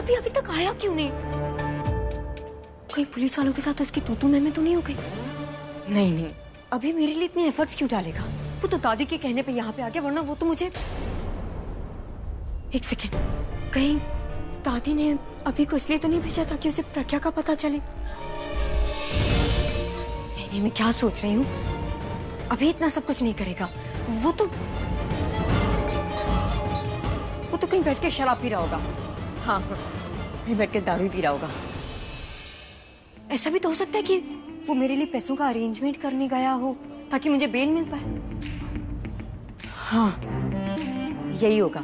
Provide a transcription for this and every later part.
अभी अभी तक आया क्यों नहीं? कहीं पुलिस वालों के साथ उसकी तू मैं तो नहीं हो गई? नहीं नहीं, अभी मेरे लिए इतने एफर्ट्स क्यों डालेगा? वो तो दादी के कहने पे यहाँ पे आ गया, वरना वो तो मुझे। एक सेकेंड, कहीं दादी ने अभी को इसलिए तो नहीं भेजा ताकि उसे प्रज्ञा का पता चले? नहीं, मैं क्या सोच रही हूँ, अभी इतना सब कुछ नहीं करेगा। वो तो कहीं बैठ के शराब पी रहा होगा। हाँ, कहीं बैठ के दारू पी रहा होगा। ऐसा भी तो हो सकता है कि वो मेरे लिए पैसों का अरेंजमेंट करने गया हो ताकि मुझे बेल मिल पाए। हाँ, यही होगा।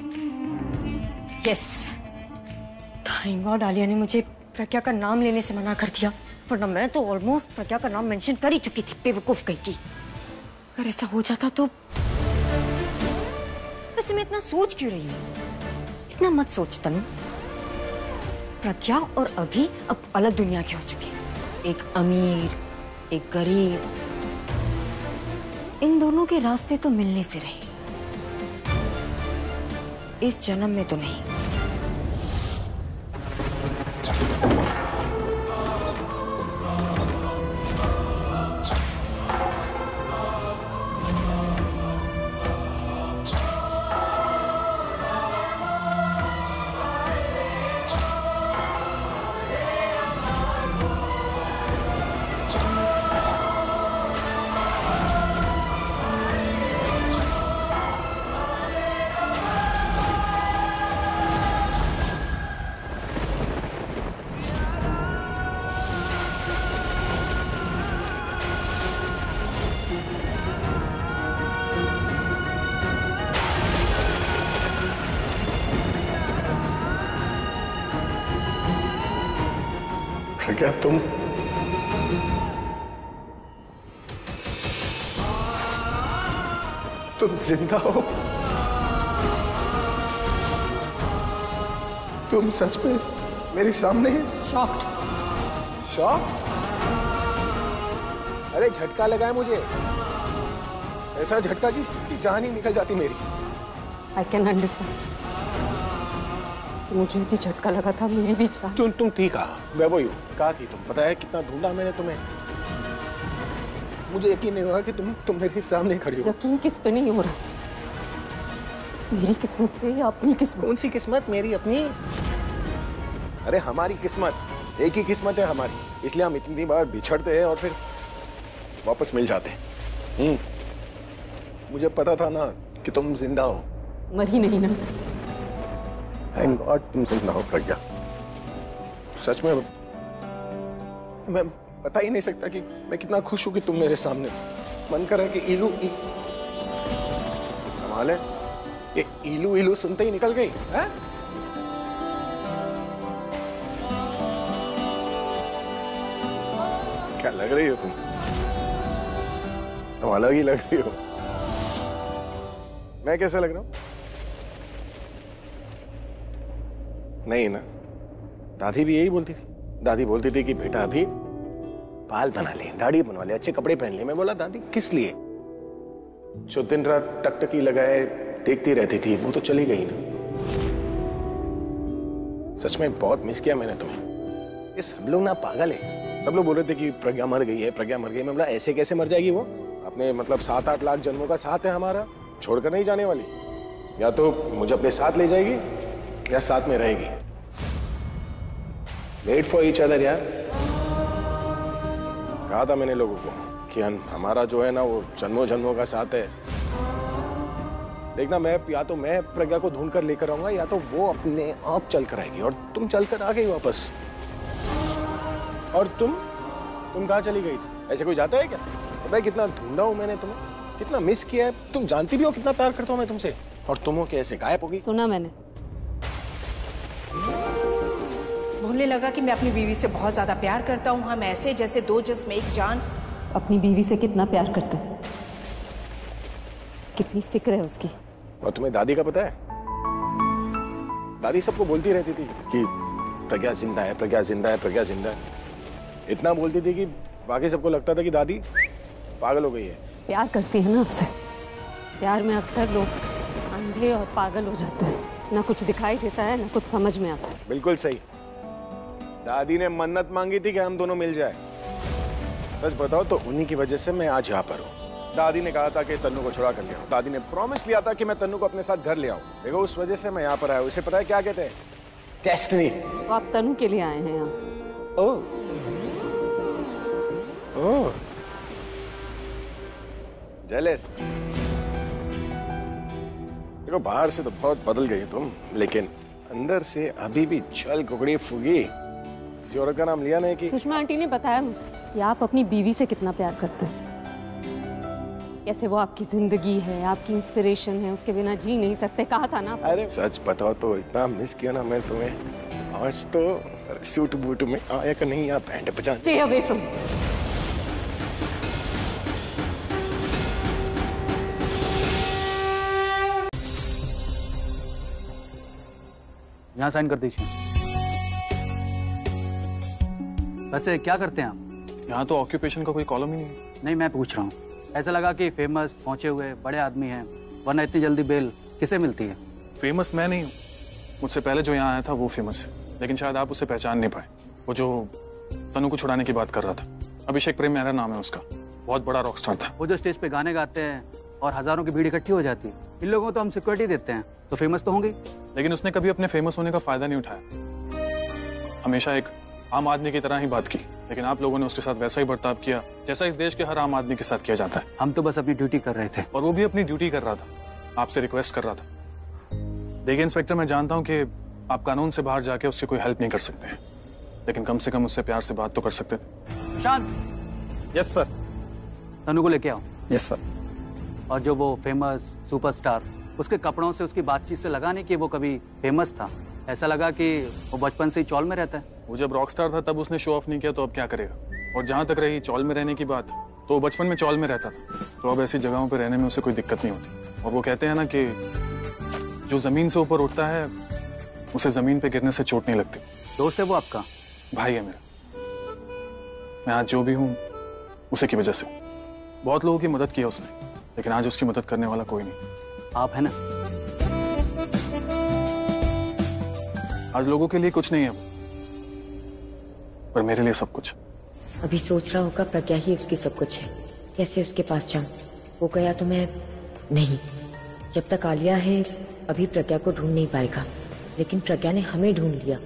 यस, थैंक गॉड आलिया ने मुझे प्रज्ञा का नाम लेने से मना कर दिया, वरना मैं तो ऑलमोस्ट प्रज्ञा का नाम मेंशन कर ही चुकी थी, बेवकूफ कहीं की। अगर ऐसा हो जाता तो। वैसे मैं इतना सोच क्यों रही हूँ? इतना मत सोच तनु। प्रज्ञा और अभी अब अलग दुनिया के हो चुके हैं। एक अमीर, एक गरीब, इन दोनों के रास्ते तो मिलने से रहे, इस जन्म में तो नहीं। क्या तुम जिंदा हो? तुम सच में मेरे सामने? शॉक्ड। शॉक? अरे झटका लगा है मुझे, ऐसा झटका कि जान ही निकल जाती मेरी। आई कैन अंडरस्टैंड, मुझे भी झटका लगा था, मेरी भी जान। तुम थी कहाँ? मैं वही हूँ, कहाँ थी तुम? पता है कितना ढूंढा मैंने तुम्हें, मुझे यकीन नहीं हो रहा कि तुम मेरे सामने खड़ी हो। यकीन किस पे नहीं हो रहा? मेरी किस्मत पे या अपनी किस्मत? कौन सी किस्मत? मेरी अपनी? अरे हमारी किस्मत, एक ही किस्मत है हमारी, इसलिए हम इतनी बार बिछड़ते हैं और फिर वापस मिल जाते हैं। मुझे पता था ना कि तुम जिंदा हो। मरी नहीं ना? थैंक गॉड तुम जिंदा हो प्रज्ञा। सच में मैं बता ही नहीं सकता कि मैं कितना खुश हूं कि तुम मेरे सामने। मन कर रहा है कि इलू कमाल है, ये इलू इलू सुनते ही निकल गई है? क्या लग रही हो तुम अलग ही लग रही हो। मैं कैसा लग रहा हूं? नहीं ना, दादी भी यही बोलती थी। दादी बोलती थी कि बेटा अभी बाल बना ले, दाढ़ी बनवा ले, अच्छे कपड़े पहन ले। मैं बोला दादी किस लिए? जो दिन रात टकटकी लगाए देखती रहती थी वो तो चली गई ना। सच में बहुत मिस किया मैंने तुम्हें। ये सब लोग ना पागल है, सब लोग बोल रहे थे कि प्रज्ञा मर गई है, प्रज्ञा मर गई। मैं बोला ऐसे कैसे मर जाएगी वो? अपने मतलब 7-8 लाख जन्मों का साथ है हमारा, छोड़कर नहीं जाने वाली। या तो मुझे अपने साथ ले जाएगी या साथ में रहेगी। वेट फॉर ईच अदर यार। कहा था मैंने लोगों को कि हमारा जो है ना वो जन्मों जन्मों का साथ है। देखना, मैं या तो मैं प्रज्ञा को ढूंढ कर लेकर आऊंगा या तो वो अपने आप चल कर आएगी। और तुम चल कर आ गई वापस। और तुम कहाँ चली गई थी? ऐसे कोई जाता है क्या? पता है कितना ढूंढा हूं मैंने तुम्हें, कितना मिस किया है। तुम जानती भी हो कितना प्यार करता हूं मैं तुमसे, और तुम हो कैसे गायब हो गई? सुना मैंने, बोलने लगा कि मैं अपनी बीवी से बहुत ज्यादा प्यार करता हूँ, हम ऐसे जैसे दो जिस्म एक जान। अपनी बीवी से कितना प्यार करता है, कितनी फिक्र है उसकी। और तुम्हें दादी का पता है? दादी सबको बोलती रहती थी कि प्रज्ञा जिंदा है, प्रज्ञा जिंदा है, प्रज्ञा जिंदा है। इतना बोलती थी कि बाकी सबको लगता था कि दादी पागल हो गई है। प्यार करती है ना आपसे, प्यार में अक्सर लोग अंधे और पागल हो जाते हैं। ना कुछ दिखाई देता है ना कुछ समझ में आता है। बिल्कुल सही। दादी ने मन्नत मांगी थी कि हम दोनों मिल जाए। सच बताओ तो उन्हीं की वजह से मैं आज यहाँ पर हूँ। दादी ने कहा था कि तन्नू को छुड़ा कर ले आऊं। दादी ने प्रॉमिस लिया था कि मैं तन्नू को अपने साथ घर ले आऊं। देखो उस वजह से मैं यहाँ पर आया हूँ। उसे पता है क्या कहते हैं? डेस्टिनी। तो आप तन्नू के लिए आए हैं यहाँ? ओह ओह, जेलस। देखो बाहर से तो बहुत बदल गई तुम, लेकिन अंदर से अभी भी छल कुकड़ी फुगी। किसी औरत का नाम लिया नहीं कि? सुषमा आंटी ने बताया मुझे कि आप अपनी बीवी से कितना प्यार करते हैं, कैसे वो आपकी जिंदगी है, आपकी इंस्पिरेशन है, उसके बिना जी नहीं सकते, कहा था ना। अरे सच बताओ तो इतना मिस किया ना मैं तुम्हें। आज तो सूट बूट में आया कि नहीं, या बैंड बजा। Stay away from. यहाँ साइन कर दीजिए। वैसे क्या करते हैं आप? यहाँ तो ऑक्यूपेशन का कोई कॉलम ही नहीं है। नहीं, मैं पूछ रहा हूँ। ऐसा लगा कि फेमस, पहुंचे हुए बड़े आदमी हैं, वरना इतनी जल्दी बेल किसे मिलती है? फेमस मैं नहीं हूँ, मुझसे पहले जो यहाँ आया था वो फेमस है, लेकिन शायद आप उसे पहचान नहीं पाए। वो जो तनु को छुड़ाने की बात कर रहा था, अभिषेक प्रेम मेरा नाम है उसका, बहुत बड़ा रॉकस्टार था। वो जो स्टेज पे गाने गाते हैं और हजारों की भीड़ इकट्ठी हो जाती है, इन लोगों को तो हम सिक्योरिटी देते हैं, तो फेमस तो होंगे। लेकिन उसने कभी अपने फेमस होने का फायदा नहीं उठाया, हमेशा एक आम आदमी की तरह ही बात की। लेकिन आप लोगों ने उसके साथ वैसा ही बर्ताव किया जैसा इस देश के हर आम आदमी के साथ किया जाता है। हम तो बस अपनी ड्यूटी कर रहे थे। और वो भी अपनी ड्यूटी कर रहा था, आपसे रिक्वेस्ट कर रहा था। देखिए इंस्पेक्टर, मैं जानता हूँ कि आप कानून से बाहर जाके उसकी कोई हेल्प नहीं कर सकते, लेकिन कम से कम उससे प्यार से बात तो कर सकते थे। शांत। Yes sir. तनु को लेके आओ। Yes sir. और जो वो फेमस सुपरस्टार, उसके कपड़ों से, उसकी बातचीत से लगा नहीं कि वो कभी फेमस था। ऐसा लगा कि वो बचपन से ही चौल में रहता है। वो जब रॉकस्टार था तब उसने शो ऑफ नहीं किया, तो अब क्या करेगा? और जहां तक रही चौल में रहने की बात, तो वो बचपन में चौल में रहता था, तो अब ऐसी जगहों पर रहने में उसे कोई दिक्कत नहीं होती। और वो कहते हैं ना कि जो जमीन से ऊपर उठता है उसे जमीन पे गिरने से चोट नहीं लगती। दोस्त है वो आपका? भाई है मेरा। मैं आज जो भी हूँ उसी की वजह से। बहुत लोगों की मदद की है उसने, लेकिन आज उसकी मदद करने वाला कोई नहीं। आप है ना? आज लोगों के लिए कुछ नहीं है, पर मेरे लिए सब कुछ। अभी सोच रहा होगा प्रज्ञा ही उसकी सब कुछ है, कैसे उसके पास जाऊं। वो गया तो मैं नहीं। जब तक आलिया है अभी प्रज्ञा को ढूंढ नहीं पाएगा, लेकिन प्रज्ञा ने हमें ढूंढ लिया।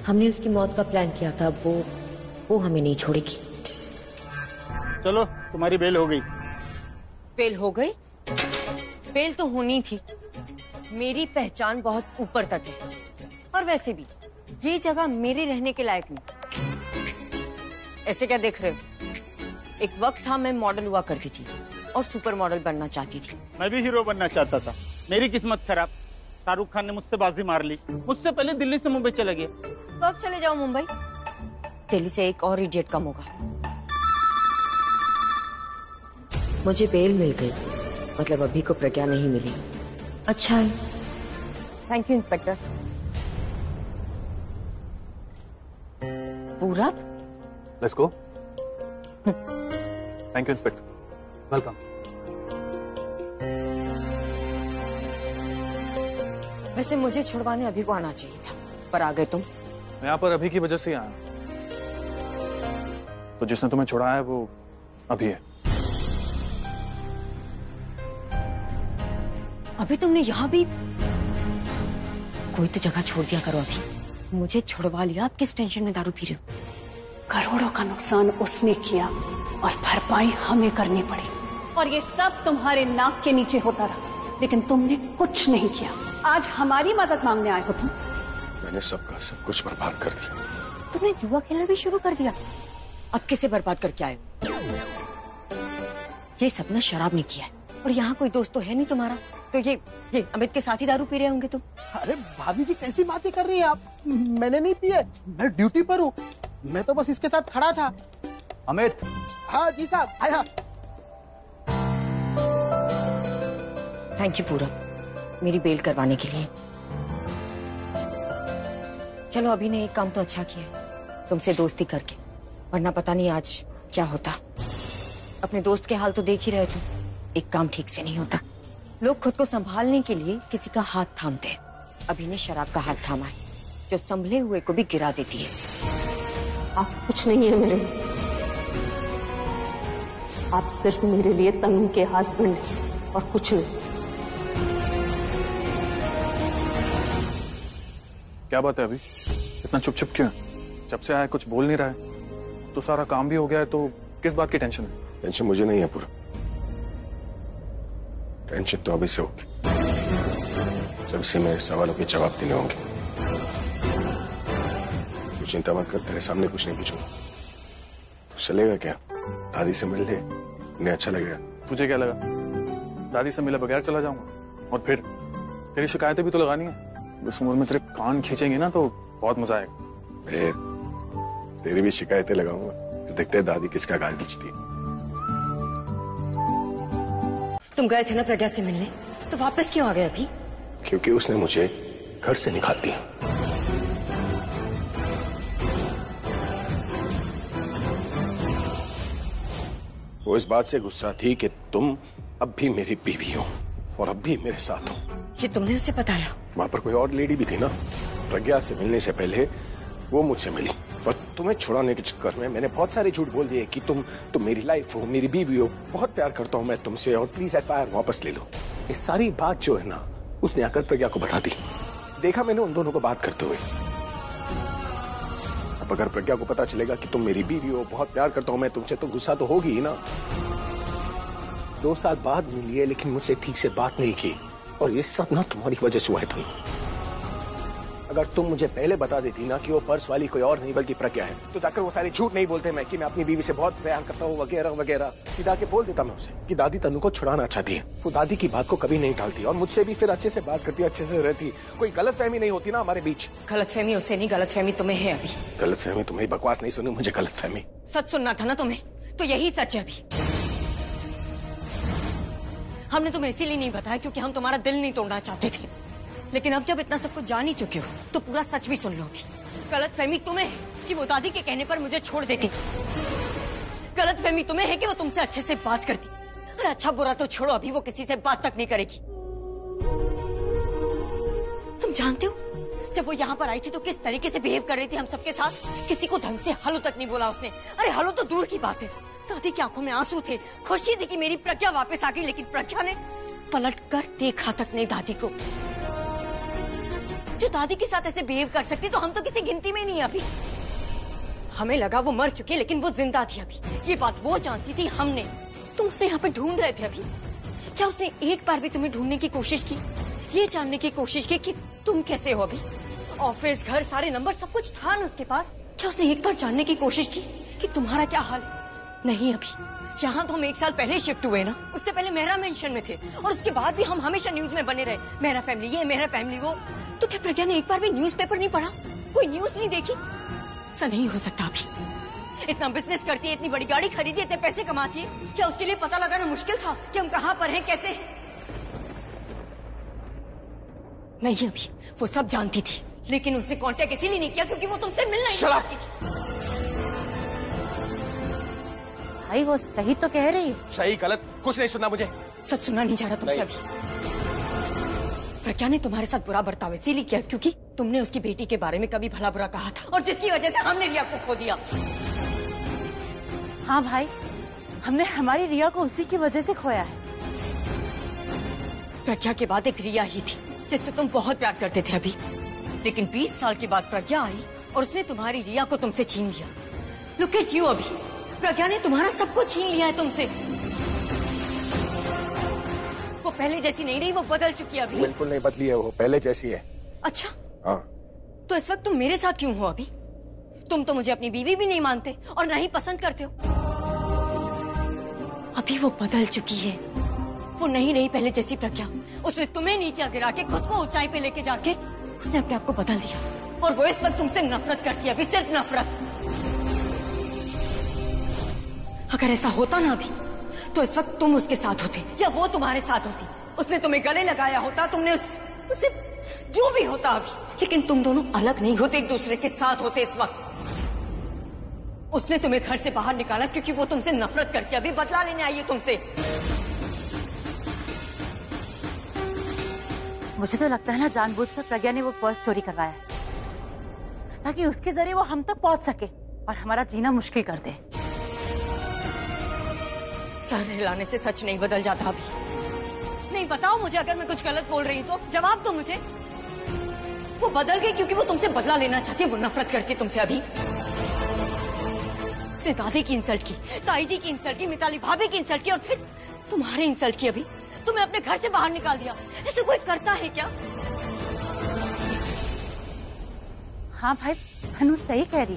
हमने उसकी मौत का प्लान किया था, वो हमें नहीं छोड़ेगी। चलो तुम्हारी बेल हो गई। बेल हो गई? बेल तो होनी थी। मेरी पहचान बहुत ऊपर तक है, और वैसे भी ये जगह मेरे रहने के लायक नहीं। ऐसे क्या देख रहे हो? एक वक्त था मैं मॉडल हुआ करती थी और सुपर मॉडल बनना चाहती थी। मैं भी हीरो बनना चाहता था, मेरी किस्मत खराब। शाहरुख खान ने मुझसे बाजी मार ली, मुझसे पहले दिल्ली से मुंबई चला गया। तो अब चले जाओ मुंबई, दिल्ली से एक और इडियट कम होगा। मुझे बेल मिल गई, मतलब अभी को प्रज्ञा नहीं मिली। अच्छा है। Thank you inspector. Purab, let's go. Thank you inspector. Welcome. वैसे मुझे छुड़वाने अभी को आना चाहिए था, पर आ गए तुम। मैं यहाँ पर अभी की वजह से ही आया, तो जिसने तुम्हें छुड़ाया है वो अभी है। अभी तुमने यहाँ भी कोई तो जगह छोड़ दिया करो। अभी मुझे छुड़वा लिया, आप किस टेंशन में दारू पी रहे हो? करोड़ों का नुकसान उसने किया और भरपाई हमें करनी पड़ी, और ये सब तुम्हारे नाक के नीचे होता रहा, लेकिन तुमने कुछ नहीं किया। आज हमारी मदद मांगने आए हो तुम। मैंने सबका सब कुछ बर्बाद कर दिया। तुमने जुआ खेलना भी शुरू कर दिया। अब किसे बर्बाद करके आए हो? ये सब ना शराब ने किया है, और यहाँ कोई दोस्त तो है नहीं तुम्हारा, तो ये अमित के साथ ही दारू पी रहे होंगे तुम। अरे भाभी जी कैसी बातें कर रही हैं आप? मैंने नहीं पिए, मैं ड्यूटी पर हूँ। मैं तो बस इसके साथ खड़ा था। अमित। हाँ जी साहब, आया। थैंक यू पूरब, मेरी बेल करवाने के लिए। चलो अभी ने एक काम तो अच्छा किया है, तुमसे दोस्ती करके, वरना पता नहीं आज क्या होता। अपने दोस्त के हाल तो देख ही रहे तुम, एक काम ठीक से नहीं होता। लोग खुद को संभालने के लिए किसी का हाथ थामते हैं। अभी ने शराब का हाथ थामा है, जो संभले हुए को भी गिरा देती है। आप कुछ नहीं है मेरे लिए। आप सिर्फ मेरे लिए तनु के हस्बैंड हैं और कुछ नहीं। क्या बात है अभी इतना चुप चुप क्यों है? जब से आया कुछ बोल नहीं रहा है, तो सारा काम भी हो गया है, तो किस बात की टेंशन है? टेंशन मुझे नहीं है पूरा, टेंशन तो अभी से होगी जब से मेरे सवालों के जवाब देने होंगे। तू चिंता मत कर, तेरे सामने कुछ नहीं पूछूंगा। तो चलेगा क्या? दादी से मिल ले, उन्हें अच्छा लगेगा। तुझे क्या लगा दादी से मिले बगैर चला जाऊंगा? और फिर तेरी शिकायतें भी तो लगानी है। उस उम्र में तेरे कान खींचेंगे ना तो बहुत मजा आएगा। तेरी भी शिकायतें लगाऊंगा, देखते हैं दादी किसका कान खींचती है। तुम गए थे ना प्रज्ञा से मिलने, तो वापस क्यों आ गए अभी? क्योंकि उसने मुझे घर से निकाल दिया। वो इस बात से गुस्सा थी कि तुम अब भी मेरी बीवी हो और अब भी मेरे साथ हो। ये तुमने उसे बताया? वहां पर कोई और लेडी भी थी ना। प्रज्ञा से मिलने से पहले वो मुझसे मिली और तुम्हें छुड़ाने के चक्कर में मैंने बहुत सारे झूठ बोल दिए कि तुम मेरी लाइफ हो, मेरी बीवी हो, बहुत प्यार करता हूं मैं तुमसे और प्लीज एफआईआर वापस ले लो। ये सारी बात जो है ना, उसने आकर प्रज्ञा को बता दी। देखा मैंने उन दोनों को बात करते हुए। अब अगर प्रज्ञा को पता चलेगा कि तुम मेरी बीवी हो, बहुत प्यार करता हूं मैं तुमसे, तो गुस्सा तो होगी ही ना। 2 साल बाद मिली है लेकिन मुझसे ठीक से बात नहीं की, और ये सब ना तुम्हारी वजह से हुआ है। तुम अगर तुम मुझे पहले बता देती ना कि वो पर्स वाली कोई और नहीं बल्कि प्रज्ञा है, तो जाकर वो सारे झूठ नहीं बोलते मैं कि मैं अपनी बीवी से बहुत प्यार करता हूँ वगैरह वगैरह। सीधा के बोल देता मैं उसे कि दादी तनु को छुड़ाना चाहती है। वो दादी की बात को कभी नहीं टालती और मुझसे भी फिर अच्छे से बात करती, अच्छे से रहती। कोई गलतफहमी नहीं होती ना हमारे बीच। गलतफहमी उसे नहीं, गलतफहमी तुम्हें है अभी। गलतफहमी तुम्हें? बकवास नहीं सुनी मुझे गलतफहमी। सच सुनना था ना तुम्हें, तो यही सच है अभी। हमने तुम्हें इसीलिए नहीं बताया क्योंकि हम तुम्हारा दिल नहीं तोड़ना चाहते थे, लेकिन अब जब इतना सब कुछ जान ही चुके हो तो पूरा सच भी सुन लो अभी। गलतफहमी तुम्हें है कि वो दादी के कहने पर मुझे छोड़ देती। गलतफहमी तुम्हें है कि वो तुमसे अच्छे से बात करती। अरे अच्छा बुरा तो छोड़ो, अभी वो किसी से बात तक नहीं करेगी। तुम जानते हो जब वो यहाँ पर आई थी तो किस तरीके से बिहेव कर रही थी हम सबके साथ। किसी को ढंग से हेलो तक नहीं बोला उसने। अरे हेलो तो दूर की बात है, दादी की आंखों में आंसू थे। खुशी थी कि मेरी प्रज्ञा वापस आ गई, लेकिन प्रज्ञा ने पलट कर देखा तक नहीं दादी को। जो दादी के साथ ऐसे बिहेव कर सकती तो हम तो किसी गिनती में नहीं अभी। हमें लगा वो मर चुकी लेकिन वो जिंदा थी अभी। ये बात वो जानती थी, हमने। तुम उसे यहाँ पे ढूंढ रहे थे अभी। क्या उसने एक बार भी तुम्हें ढूंढने की कोशिश की, ये जानने की कोशिश की कि तुम कैसे हो अभी? ऑफिस, घर, सारे नंबर सब कुछ था ना उसके पास। क्या उसने एक बार जानने की कोशिश की कि तुम्हारा क्या हाल? नहीं अभी। यहाँ तो हम 1 साल पहले शिफ्ट हुए ना, उससे पहले मेहरा मेंशन में थे और उसके बाद भी हम हमेशा न्यूज में बने रहे। मेरा फैमिली ये, मेरा फैमिली वो। तो क्या प्रज्ञा ने एक बार भी न्यूज़पेपर नहीं पढ़ा, कोई न्यूज नहीं देखी? ऐसा नहीं हो सकता अभी। इतना बिजनेस करती है, इतनी बड़ी गाड़ी खरीदी, इतने पैसे कमाती है, क्या उसके लिए पता लगाना मुश्किल था कि हम कहाँ पर हैं, कैसे हैं? नहीं अभी, वो सब जानती थी, लेकिन उसने कांटेक्ट इसीलिए नहीं किया क्योंकि वो तुमसे मिलना ही चाहती थी। भाई वो सही तो कह रही है। सही गलत कुछ नहीं सुनना मुझे। सच सुनना नहीं चाह रहा तुमसे अभी। प्रज्ञा ने तुम्हारे साथ बुरा बर्ताव इसीलिए किया क्योंकि तुमने उसकी बेटी के बारे में कभी भला बुरा कहा था और जिसकी वजह से हमने रिया को खो दिया। हाँ भाई, हमने हमारी रिया को उसी की वजह से खोया है। प्रज्ञा के बाद एक रिया ही थी जिससे तुम बहुत प्यार करते थे अभी, लेकिन 20 साल के बाद प्रज्ञा आई और उसने तुम्हारी रिया को तुमसे छीन लिया। लुक एट यू अभी, प्रज्ञा ने तुम्हारा सब कुछ छीन लिया है तुमसे। वो पहले जैसी नहीं रही, वो बदल चुकी है अभी। बिल्कुल नहीं बदली है, वो पहले जैसी है। अच्छा हाँ। तो इस वक्त तुम मेरे साथ क्यों हो अभी? तुम तो मुझे अपनी बीवी भी नहीं मानते और ना ही पसंद करते हो। अभी वो बदल चुकी है, वो नहीं रही पहले जैसी प्रज्ञा। उसने तुम्हें नीचे गिरा के खुद को ऊंचाई पे लेके जाके उसने अपने आप को बदल दिया और वो इस वक्त तुमसे नफरत करती है अभी, सिर्फ नफरत। अगर ऐसा होता ना अभी तो इस वक्त तुम उसके साथ होते या वो तुम्हारे साथ होती। उसने तुम्हें गले लगाया होता, तुमने उसे जो भी होता अभी, लेकिन तुम दोनों अलग नहीं होते, एक दूसरे के साथ होते इस वक्त। उसने तुम्हें घर से बाहर निकाला क्योंकि वो तुमसे नफरत करके अभी बदला लेने आई है तुमसे। मुझे तो लगता है ना जानबूझकर प्रज्ञा ने वो पर्स चोरी करवाया है ताकि उसके जरिए वो हम तक पहुंच सके। और हमारा जीना मुश्किल कर दे। सर हिलाने से सच नहीं बदल जाता अभी। नहीं, बताओ मुझे, अगर मैं कुछ गलत बोल रही हूँ तो जवाब दो मुझे। वो बदल गई क्योंकि वो तुमसे बदला लेना चाहती है, वो नफरत करती है तुमसे अभी। उसने दादी की इंसल्ट की, ताई जी की इंसल्ट की, मिताली भाभी की इंसल्ट की और फिर तुम्हारी इंसल्ट की अभी। तुम्हें अपने घर से बाहर निकाल दिया। ऐसे कोई करता है क्या? हाँ भाई, हनु सही कह रही।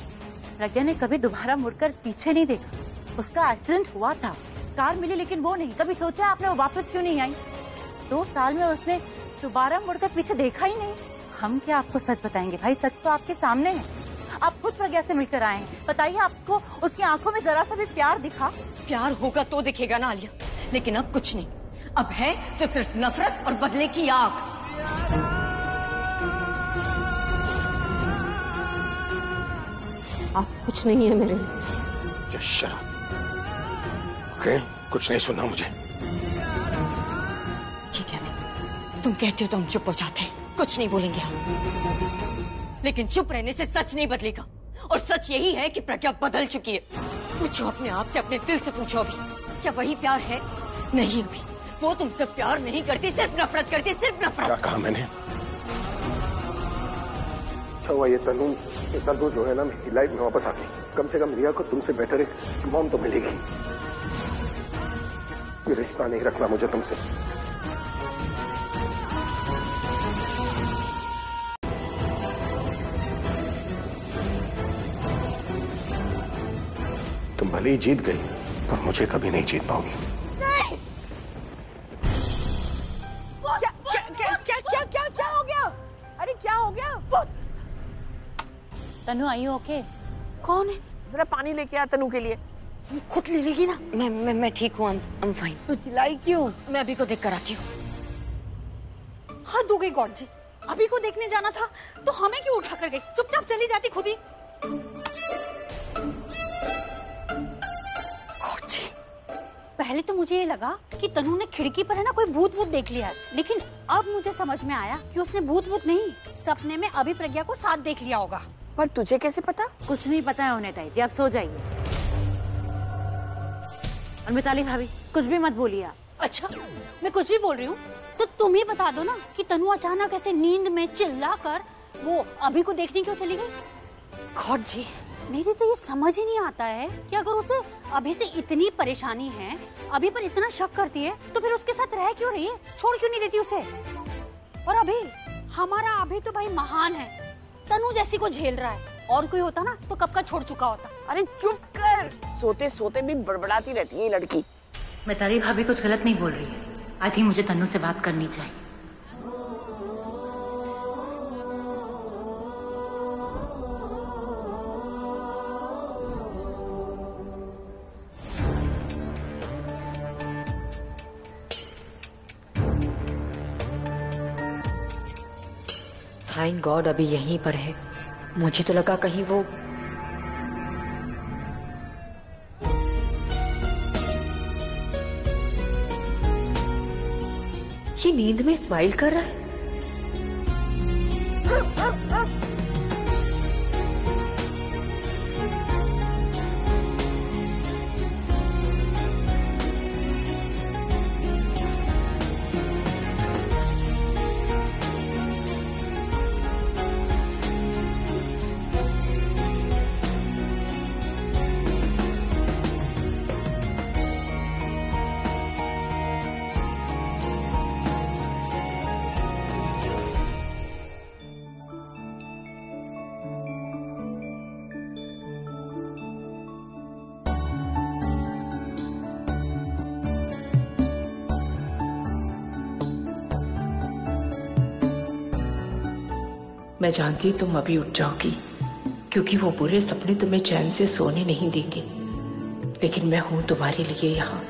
प्रज्ञा ने कभी दोबारा मुड़कर पीछे नहीं देखा। उसका एक्सीडेंट हुआ था, कार मिली लेकिन वो नहीं। कभी सोचा आपने वो वापस क्यों नहीं आई? 2 साल में उसने दोबारा मुड़कर पीछे देखा ही नहीं। हम क्या आपको सच बताएंगे भाई, सच तो आपके सामने है। आप खुद प्रज्ञा से मिलकर आए हैं, बताइए आपको उसकी आंखों में जरा सा भी प्यार दिखा? प्यार होगा तो दिखेगा ना आलिया, लेकिन अब कुछ नहीं। अब है तो सिर्फ नफरत और बदले की आग। आप कुछ नहीं है मेरे लिए। ओके, कुछ नहीं सुना मुझे। ठीक है, तुम कहते हो तो हम चुप हो जाते हैं, कुछ नहीं बोलेंगे हम। लेकिन चुप रहने से सच नहीं बदलेगा, और सच यही है कि प्रज्ञा बदल चुकी है। पूछो अपने आप से, अपने दिल से पूछो अभी, क्या वही प्यार है? नहीं, अभी वो तुमसे प्यार नहीं करती, सिर्फ नफरत करती, सिर्फ नफरत। क्या कहा मैंने? अच्छा हुआ ये तनु जो है ना मेरी लाइफ में वापस आ गई। कम से कम रिया को तुमसे बेटर एक मॉम तो मिलेगी। ये रिश्ता नहीं रखना मुझे तुमसे। तुम भले ही जीत गई पर मुझे कभी नहीं जीत पाओगी। नहीं। क्या हो गया? अरे क्या हो गया? तनु, आई हो ओके? कौन है? जरा पानी लेके आ तनु के लिए। खुद ले लेगी ना। मैं ठीक हूँ, आई एम फाइन। तू चिल्लाई क्यों? मैं अभी को देख कर आती हूँ। हद हो गई गॉड जी, अभी को देखने जाना था तो हमें क्यों उठा कर गई? चुपचाप चली जाती खुद ही। गॉड जी, पहले तो मुझे ये लगा कि तनु ने खिड़की पर है ना कोई भूत वूत देख लिया है, लेकिन अब मुझे समझ में आया कि उसने भूत वूत नहीं, सपने में अभी प्रज्ञा को साथ देख लिया होगा। पर तुझे कैसे पता? कुछ नहीं पता है उन्हें ताई जी, आप सो जाइए। और मिताली भाभी, कुछ भी मत बोलिए आप। अच्छा, मैं कुछ भी बोल रही हूँ तो तुम ही बता दो ना कि तनु अचानक ऐसे नींद में चिल्लाकर वो अभी को देखने क्यों चली गई? गॉड जी, मेरी तो ये समझ ही नहीं आता है कि अगर उसे अभी से इतनी परेशानी है, अभी पर इतना शक करती है, तो फिर उसके साथ रह क्यों रही है? छोड़ क्यों नहीं देती उसे? और अभी हमारा अभी तो भाई महान है, तनु जैसी को झेल रहा है। और कोई होता ना तो कब का छोड़ चुका होता। अरे चुप कर, सोते सोते भी बड़बड़ाती रहती है ये लड़की। मिताली भाभी कुछ गलत नहीं बोल रही है। आई थिंक मुझे तन्नू से बात करनी चाहिए। थैंक गॉड अभी यहीं पर है। मुझे तो लगा कहीं वो ये नींद में स्माइल कर रहा है। मैं जानती हूँ तुम अभी उठ जाओगी, क्योंकि वो बुरे सपने तुम्हें चैन से सोने नहीं देंगे, लेकिन मैं हूं तुम्हारे लिए यहाँ।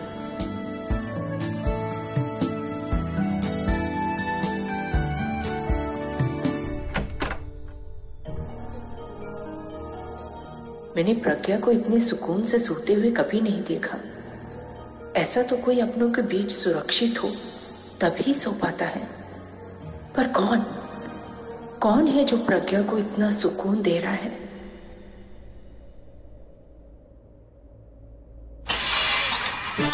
मैंने प्रज्ञा को इतने सुकून से सोते हुए कभी नहीं देखा। ऐसा तो कोई अपनों के बीच सुरक्षित हो तभी सो पाता है, पर कौन है जो प्रज्ञा को इतना सुकून दे रहा है? क्या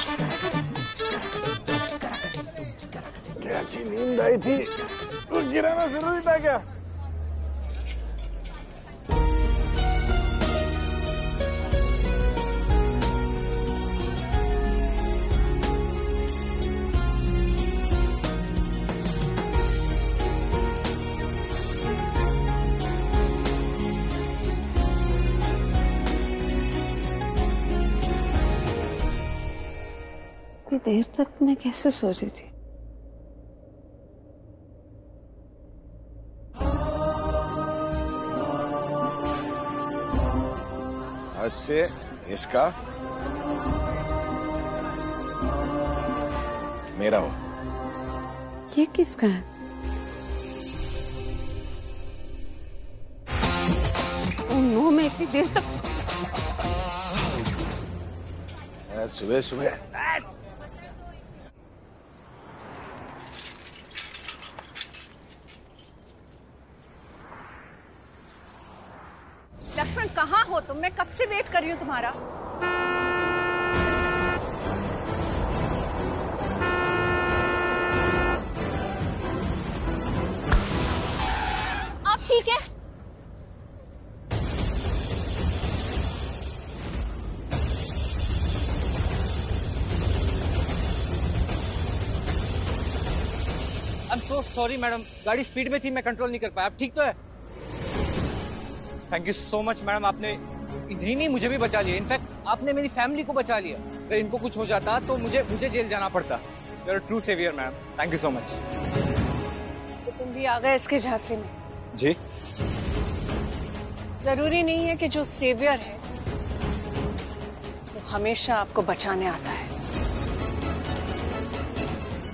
अच्छी नींद आई थी, तो गिराना जरूरी था क्या? इतनी देर तक मैं कैसे सो रही थी? आज से इसका मेरा हो। ये किसका है? ओह नो, मैं इतनी देर तक सुबह सुबह लक्ष्मण कहाँ हो तुम? मैं कब से वेट कर रही हूँ तुम्हारा। आप ठीक है? I am so sorry madam, गाड़ी स्पीड में थी, मैं कंट्रोल नहीं कर पाया। आप ठीक तो है? Thank you so much madam, आपने इन्हीं नहीं मुझे भी बचा लिया। इनफैक्ट आपने मेरी फैमिली को बचा लिया। अगर इनको कुछ हो जाता तो मुझे जेल जाना पड़ता। You are true saviour ma'am, thank you so much. तो तुम भी आ गए इसके झांसे में। जी जरूरी नहीं है कि जो सेवियर है वो हमेशा आपको बचाने आता है।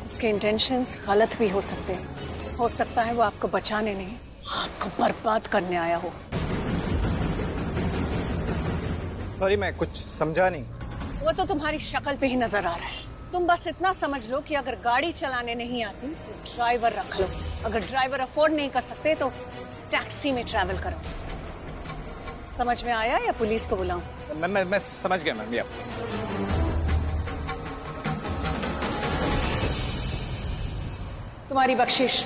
उसके इंटेंशंस गलत भी हो सकते हैं। हो सकता है वो आपको बचाने नहीं, आपको बर्बाद करने आया हो। सॉरी, मैं कुछ समझा नहीं। वो तो तुम्हारी शक्ल पे ही नजर आ रहा है। तुम बस इतना समझ लो कि अगर गाड़ी चलाने नहीं आती तो ड्राइवर रख लो। अगर ड्राइवर अफोर्ड नहीं कर सकते तो टैक्सी में ट्रैवल करो। समझ में आया या पुलिस को बुलाऊं? मैं समझ गया मैम। तुम्हारी बख्शिश।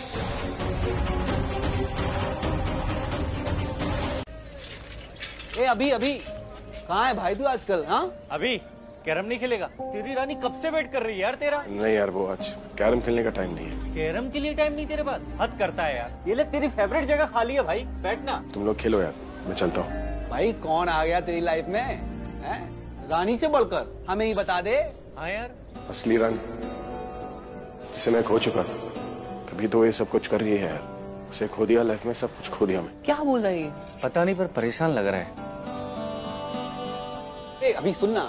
अभी कहाँ है भाई तू आजकल? हाँ अभी कैरम नहीं खेलेगा? तेरी रानी कब से वेट कर रही है यार तेरा। नहीं यार, वो आज कैरम खेलने का टाइम नहीं है। कैरम के लिए टाइम नहीं तेरे पास? हद करता है यार। ये ले तेरी फेवरेट जगह खाली है भाई, बैठना। तुम लोग खेलो यार, मैं चलता हूँ। भाई कौन आ गया तेरी लाइफ में है? रानी से बढ़कर हमें ही बता दे। हाँ यार, असली रानी जिसे मैं खो चुका था, तभी तो ये सब कुछ कर रही है यार। उसे खो दिया, लाइफ में सब कुछ खो दिया मैं। क्या बोल रही है? पता नहीं, पर परेशान लग रहा है। अभी सुनना,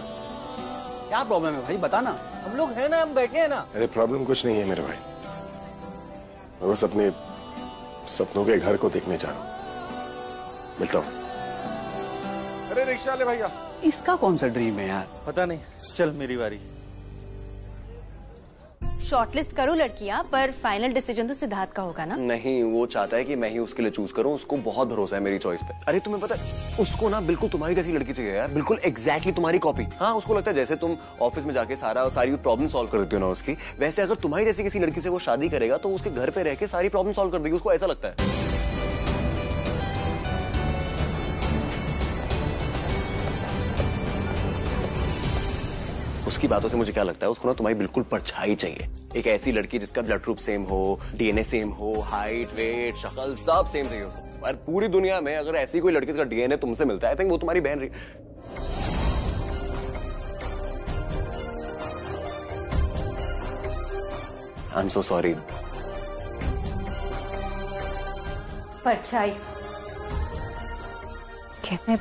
क्या प्रॉब्लम है भाई, बता ना। हम लोग हैं ना, हम बैठे हैं ना। अरे प्रॉब्लम कुछ नहीं है मेरे भाई, मैं बस अपने सपनों के घर को देखने जा रहा हूँ। मिलता हूँ। अरे रिक्शा ले भैया। इसका कौन सा ड्रीम है यार? पता नहीं, चल मेरी बारी। शॉर्टलिस्ट करो लड़कियां, पर फाइनल डिसीजन तो सिद्धार्थ का होगा ना? नहीं, वो चाहता है कि मैं ही उसके लिए चूज करूं। उसको बहुत भरोसा है मेरी चॉइस पे। अरे तुम्हें पता है, उसको ना बिल्कुल तुम्हारी जैसी लड़की चाहिए यार, बिल्कुल एग्जैक्टली तुम्हारी कॉपी। हाँ, उसको लगता है जैसे तुम ऑफिस में जाके सारी प्रॉब्लम सॉल्व कर देती हो ना उसकी, वैसे अगर तुम्हारी जैसी किसी लड़की से वो शादी करेगा तो उसके घर पे रह के सारी प्रॉब्लम सॉल्व कर देगी। उसको ऐसा लगता है। उसकी बातों से मुझे क्या लगता है, उसको ना तुम्हारी बिल्कुल परछाई चाहिए। एक ऐसी लड़की जिसका ब्लड ग्रुप सेम हो, डीएनए सेम हो, हाइट, वेट, शक्ल सब सेम चाहिए उसको। और पूरी दुनिया में अगर ऐसी कोई लड़की जिसका डीएनए तुमसे मिलता है, आई थिंक वो तुम्हारी बहन रही। I am so sorry. परछाई कहते हैं,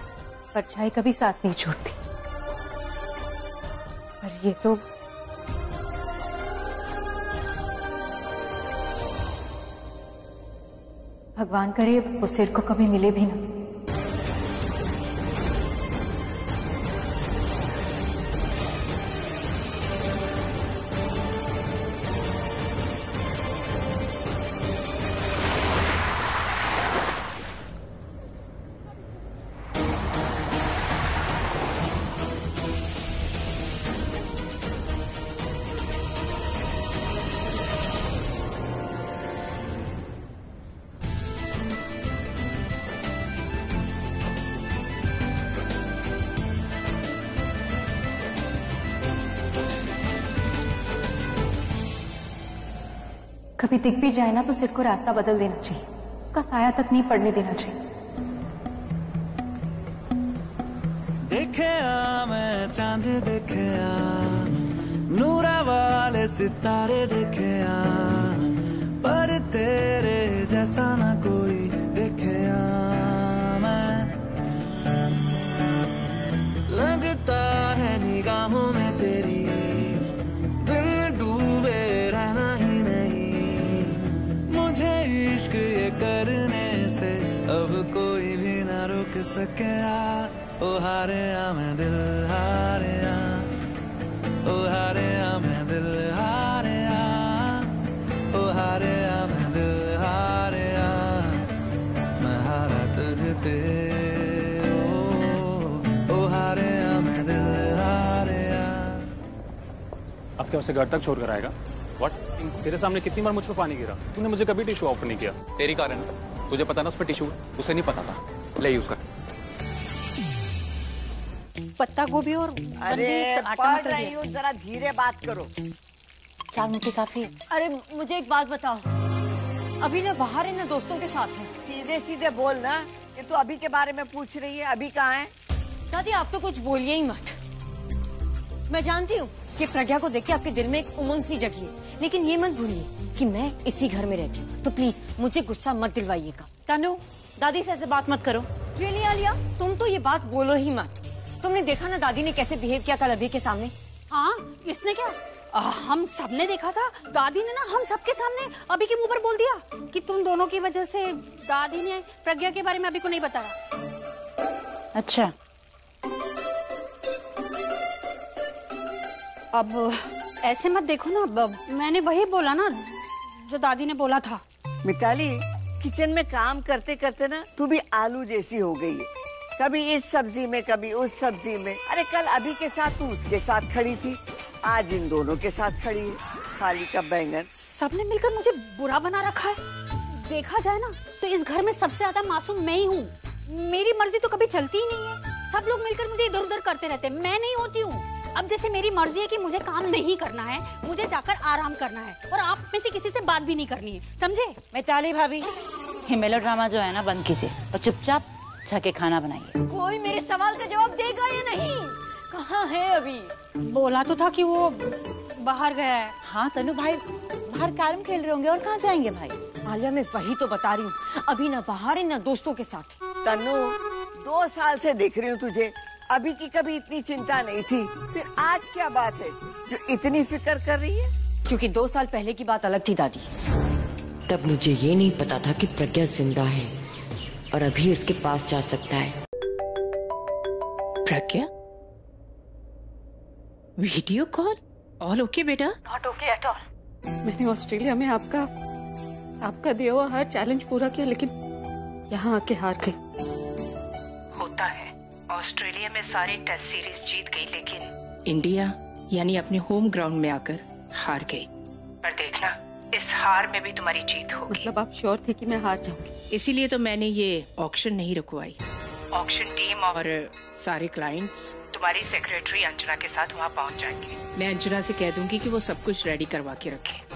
परछाई कभी साथ नहीं छोड़ती, पर ये तो भगवान करे वो सिर को कभी मिले भी ना। कभी दिख भी जाए ना तो सिर को रास्ता बदल देना चाहिए, उसका साया तक नहीं पड़ने देना चाहिए। देखे मैं चांद देखे नूरा वाले सितारे देखे पर तेरे जैसा ना कोई देखे मैं। लगता है निगाहों में तेरी बिन डूबे रहना ही नहीं। मुझे इश्क ये करने से अब कोई भी ना रोक सके। ओ हारे मैं दिल हारे ओ हारे मैं दिल हारे ओ हारे मैं दिल हारे मैं हारा तुझ पे। ओ हारे मैं दिल हारे। अब क्या उसे घर तक छोड़ कर आएगा? व्हाट? तेरे सामने कितनी बार मुझ पर पानी गिरा, तूने मुझे कभी टिश्यू ऑफर नहीं किया। तेरी कारण तुझे पता ना उस पर टिश्यू, उसे नहीं पता था। ले यूज कर। पत्ता गोभी और अरे पढ़ रही हूँ, जरा धीरे बात करो। 4 मुट्ठी काफी। अरे मुझे एक बात बताओ, अभी ना बाहर है ना दोस्तों के साथ है। सीधे सीधे बोल ना, ये तो अभी के बारे में पूछ रही है। अभी कहाँ है? दादी आप तो कुछ बोलिए ही मत। मैं जानती हूँ कि प्रज्ञा को देख के आपके दिल में एक उमंग सी जगी है, लेकिन ये मत भूलिए कि मैं इसी घर में रहती हूँ, तो प्लीज मुझे गुस्सा मत दिलवाइएगा। तनु, दादी से ऐसे बात मत करो। रियली आलिया, तुम तो ये बात बोलो ही मत। तुमने देखा ना दादी ने कैसे बिहेव किया कल अभी के सामने। हाँ, इसने क्या? हम सबने देखा था। दादी ने ना हम सबके सामने अभी के मुंह पर बोल दिया कि तुम दोनों की वजह से दादी ने प्रज्ञा के बारे में अभी को नहीं बताया। अच्छा, अब ऐसे मत देखो ना, मैंने वही बोला ना जो दादी ने बोला था। मिताली, किचन में काम करते करते ना तू भी आलू जैसी हो गई है। कभी इस सब्जी में कभी उस सब्जी में। अरे कल अभी के साथ तू उसके साथ खड़ी थी, आज इन दोनों के साथ खड़ी है। खाली का बैंगन। सबने मिलकर मुझे बुरा बना रखा है। देखा जाए ना तो इस घर में सबसे ज्यादा मासूम मैं ही हूँ। मेरी मर्जी तो कभी चलती ही नहीं है। सब लोग मिलकर मुझे इधर उधर करते रहते हैं, मैं नहीं होती हूँ। अब जैसे मेरी मर्जी है कि मुझे काम नहीं करना है, मुझे जाकर आराम करना है और आप में से किसी से बात भी नहीं करनी है, समझे? मिताली भाभी, ये मेलोड्रामा जो है ना बंद कीजिए और चुपचाप जाके खाना बनाइए। कोई मेरे सवाल का जवाब देगा या नहीं? कहाँ है अभी? बोला तो था कि वो बाहर गया है। हाँ तनु भाई बाहर कैरम खेल रहे होंगे, और कहाँ जाएंगे भाई? आलिया मैं वही तो बता रही हूँ, अभी ना बाहर है ना दोस्तों के साथ। तनु, 2 साल से देख रही हूँ तुझे, अभी की कभी इतनी चिंता नहीं थी, फिर आज क्या बात है जो इतनी फिक्र कर रही है? क्योंकि 2 साल पहले की बात अलग थी दादी। तब मुझे ये नहीं पता था कि प्रज्ञा जिंदा है और अभी उसके पास जा सकता है। प्रज्ञा, वीडियो कॉल? ऑल ओके बेटा? Not okay at all. मैंने ऑस्ट्रेलिया में आपका दिया हुआ हर चैलेंज पूरा किया, लेकिन यहाँ आके हार गई। होता है, ऑस्ट्रेलिया में सारे टेस्ट सीरीज जीत गई, लेकिन इंडिया यानी अपने होम ग्राउंड में आकर हार गई। पर देखना, इस हार में भी तुम्हारी जीत होगी। मतलब आप श्योर थे कि मैं हार जाऊंगी? इसीलिए तो मैंने ये ऑक्शन नहीं रुकवाई। ऑक्शन टीम और सारे क्लाइंट्स तुम्हारी सेक्रेटरी अंजना के साथ वहाँ पहुँच जाएंगे। मैं अंजना से कह दूंगी कि वो सब कुछ रेडी करवा के रखे।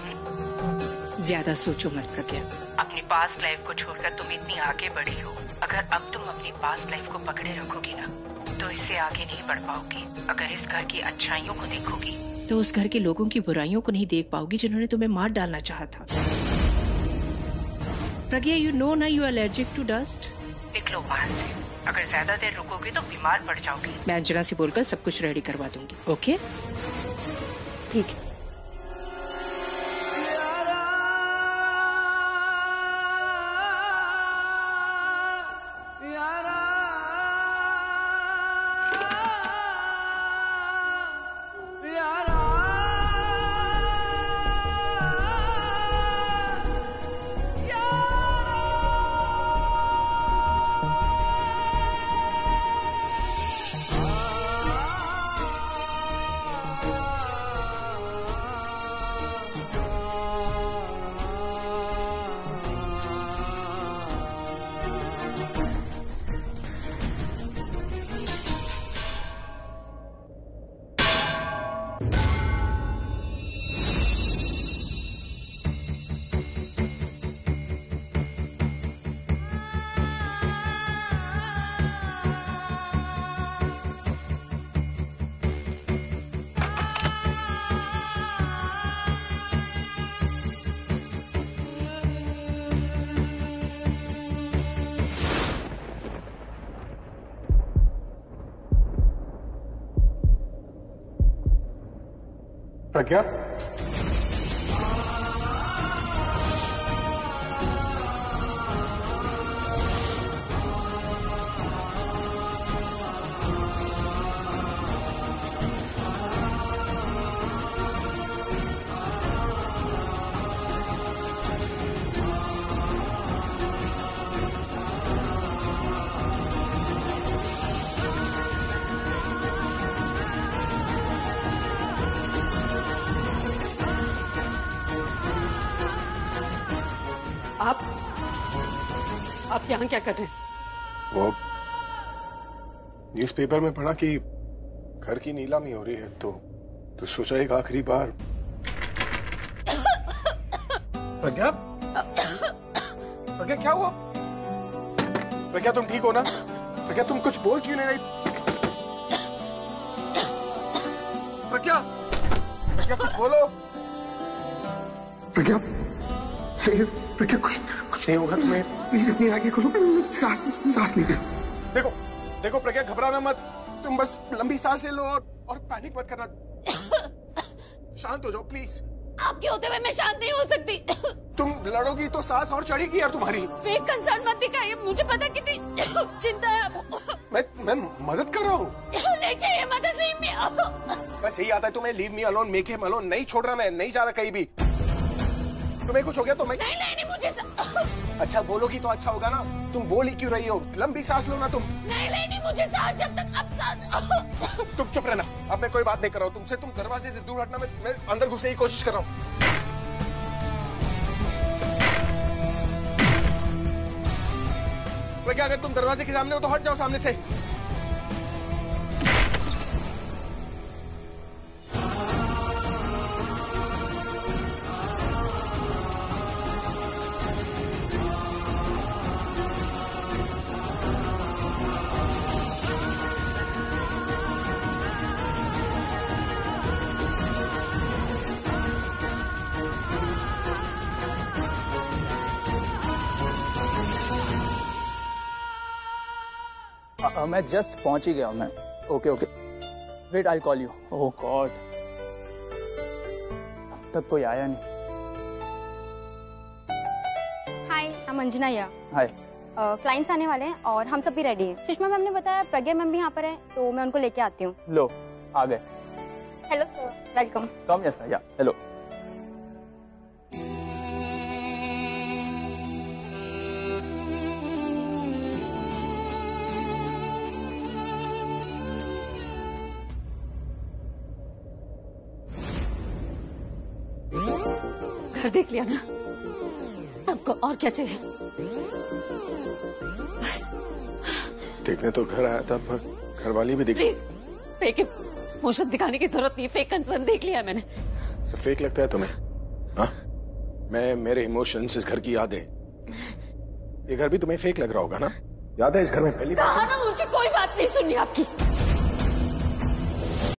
ज्यादा सोचो मत प्रज्ञा, अपनी पास्ट लाइफ को छोड़कर तुम इतनी आगे बढ़ी हो। अगर अब तुम अपनी पास्ट लाइफ को पकड़े रखोगी ना तो इससे आगे नहीं बढ़ पाओगी। अगर इस घर की अच्छाइयों को देखोगी तो उस घर के लोगों की बुराइयों को नहीं देख पाओगी जिन्होंने तुम्हें मार डालना चाहा था। प्रज्ञा, यू नो ना यू एलर्जिक टू डस्ट। निकलो वहाँ से, अगर ज्यादा देर रुकोगे तो बीमार पड़ जाओगी। मैं अंजना से बोलकर सब कुछ रेडी करवा दूंगी। ओके ठीक है। प्रज्ञा, आप यहाँ क्या कर रहे हैं? वो न्यूज़पेपर में पढ़ा कि घर की नीलामी हो रही है, तो सोचा एक आखिरी बार। प्रज्ञा, प्रज्ञा क्या हुआ? प्रज्ञा तुम ठीक हो ना? प्रज्ञा तुम कुछ बोल क्यों नहीं रही? प्रज्ञा, प्रज्ञा कुछ बोलो। प्रज्ञा, प्रज्ञा कुछ नहीं होगा तुम्हें। प्लीज अपनी आगे खोलो, सांस नहीं। देखो देखो प्रज्ञा, घबराना मत, तुम बस लंबी सांस ले लो और पैनिक मत करना। शांत हो जाओ प्लीज। आपके होते हुए मैं शांत नहीं हो सकती। तुम लड़ोगी तो सांस और चढ़ेगी यार तुम्हारी। फेक कंसर्न मत दिखाइए, मुझे पता कितनी चिंता है आपको। मैं मदद कर रहा हूँ। नहीं चाहिए मदद, लीव मी अलोन। बस यही आता है तुम्हें, leave me alone, make him alone. नहीं छोड़ रहा मैं, नहीं जा रहा कहीं भी। तुम्हें कुछ हो गया तो मैं नहीं मुझे अच्छा बोलोगी तो अच्छा होगा ना। तुम बोल ही क्यों रही हो? लंबी सांस लो ना तुम। नहीं मुझे सांस, जब तक अब सांस। तुम चुप रहना, अब मैं कोई बात नहीं कर रहा हूँ तुमसे। तुम दरवाजे से दूर हटना, मैं अंदर घुसने की कोशिश कर रहा हूँ। प्रज्ञा अगर तुम दरवाजे के सामने हो तो हट जाओ सामने से। मैं जस्ट पहुंच ही गया हूं मैं। Okay wait, I call you. Oh God, अब तक कोई आया नहीं। हाय, I'm अंजना या। हाय। क्लाइंट्स आने वाले हैं और हम सब भी रेडी हैं। सुषमा मैम ने बताया प्रज्ञा मैम भी यहाँ पर है, तो मैं उनको लेके आती हूँ। लो आ गए। Hello sir, welcome. Come yes yeah hello. घर देख लिया ना, आपको और क्या चाहिए? बस देखने तो घर आया था, पर घर वाली भी दिख। प्लीज, फेक इमोशन दिखाने की जरूरत नहीं। फेक कंसर्न देख लिया मैंने। सब फेक लगता है तुम्हें? हाँ, मैं मेरे इमोशंस, इस घर की यादें, ये घर भी तुम्हें फेक लग रहा होगा ना? याद है इस घर में पहली बार? कहा ना मुझे कोई बात नहीं सुननी आपकी।